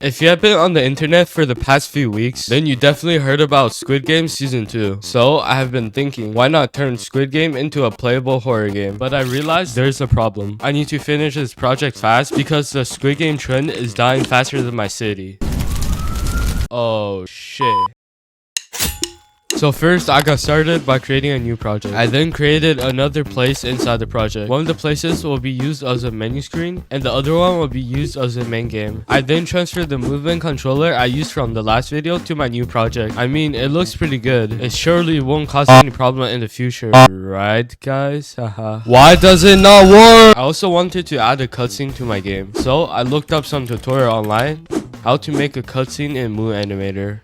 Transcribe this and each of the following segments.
If you have been on the internet for the past few weeks, then you definitely heard about Squid Game Season 2. So I have been thinking, why not turn Squid Game into a playable horror game? But I realized there's a problem. I need to finish this project fast because the Squid Game trend is dying faster than my city. Oh shit. So first, I got started by creating a new project. I then created another place inside the project. One of the places will be used as a menu screen, and the other one will be used as a main game. I then transferred the movement controller I used from the last video to my new project. I mean, it looks pretty good. It surely won't cause any problem in the future. Right, guys? Haha. Why does it not work? I also wanted to add a cutscene to my game. So I looked up some tutorial online. How to make a cutscene in Mood Animator.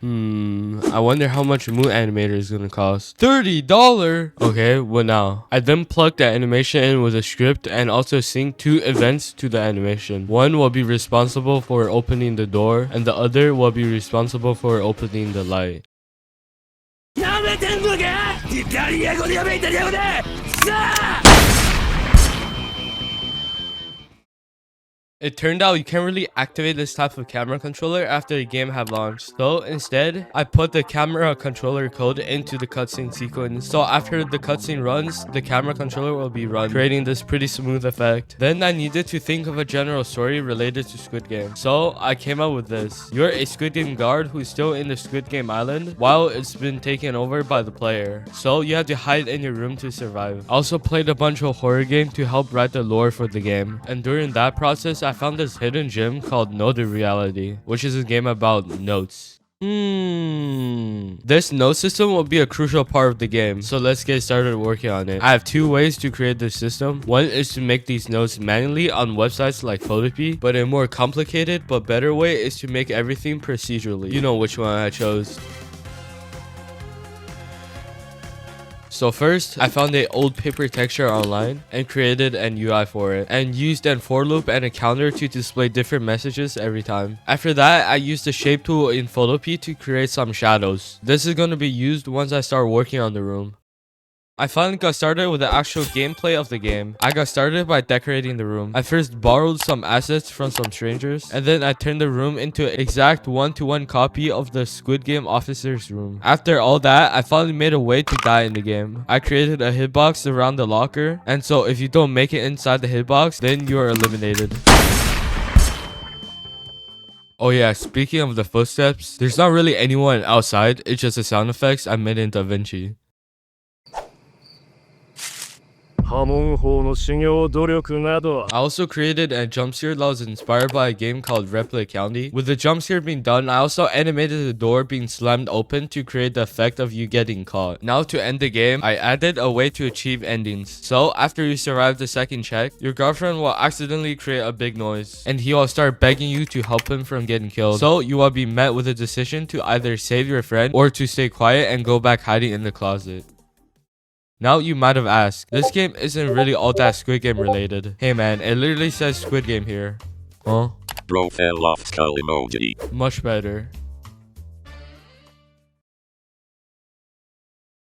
I wonder how much Mood Animator is gonna cost. $30! Okay, what now? I then plugged the animation in with a script and also synced two events to the animation. One will be responsible for opening the door, and the other will be responsible for opening the light. It turned out you can't really activate this type of camera controller after the game had launched. So instead, I put the camera controller code into the cutscene sequence. So after the cutscene runs, the camera controller will be run, creating this pretty smooth effect. Then I needed to think of a general story related to Squid Game. So I came up with this. You're a Squid Game guard who's still in the Squid Game island while it's been taken over by the player. So you have to hide in your room to survive. I also played a bunch of horror games to help write the lore for the game. And during that process, I found this hidden gem called Know the Reality, which is a game about notes. This note system will be a crucial part of the game, so let's get started working on it. I have two ways to create this system. One is to make these notes manually on websites like Photopea, but a more complicated but better way is to make everything procedurally. You know which one I chose. So first, I found an old paper texture online and created an UI for it, and used a for loop and a counter to display different messages every time. After that, I used the shape tool in Photopea to create some shadows. This is going to be used once I start working on the room. I finally got started with the actual gameplay of the game. I got started by decorating the room. I first borrowed some assets from some strangers, and then I turned the room into an exact one-to-one copy of the Squid Game officer's room. After all that, I finally made a way to die in the game. I created a hitbox around the locker, and so if you don't make it inside the hitbox, then you are eliminated. Oh yeah, speaking of the footsteps, there's not really anyone outside, it's just the sound effects I made in DaVinci. I also created a jump scare that was inspired by a game called Replay County. With the jump scare being done, I also animated the door being slammed open to create the effect of you getting caught. Now to end the game, I added a way to achieve endings. So after you survive the second check, your girlfriend will accidentally create a big noise, and he will start begging you to help him from getting killed. So you will be met with a decision to either save your friend or to stay quiet and go back hiding in the closet. Now you might have asked, this game isn't really all that Squid Game related. Hey man, it literally says Squid Game here. Huh? Bro fell off skull emoji. Much better.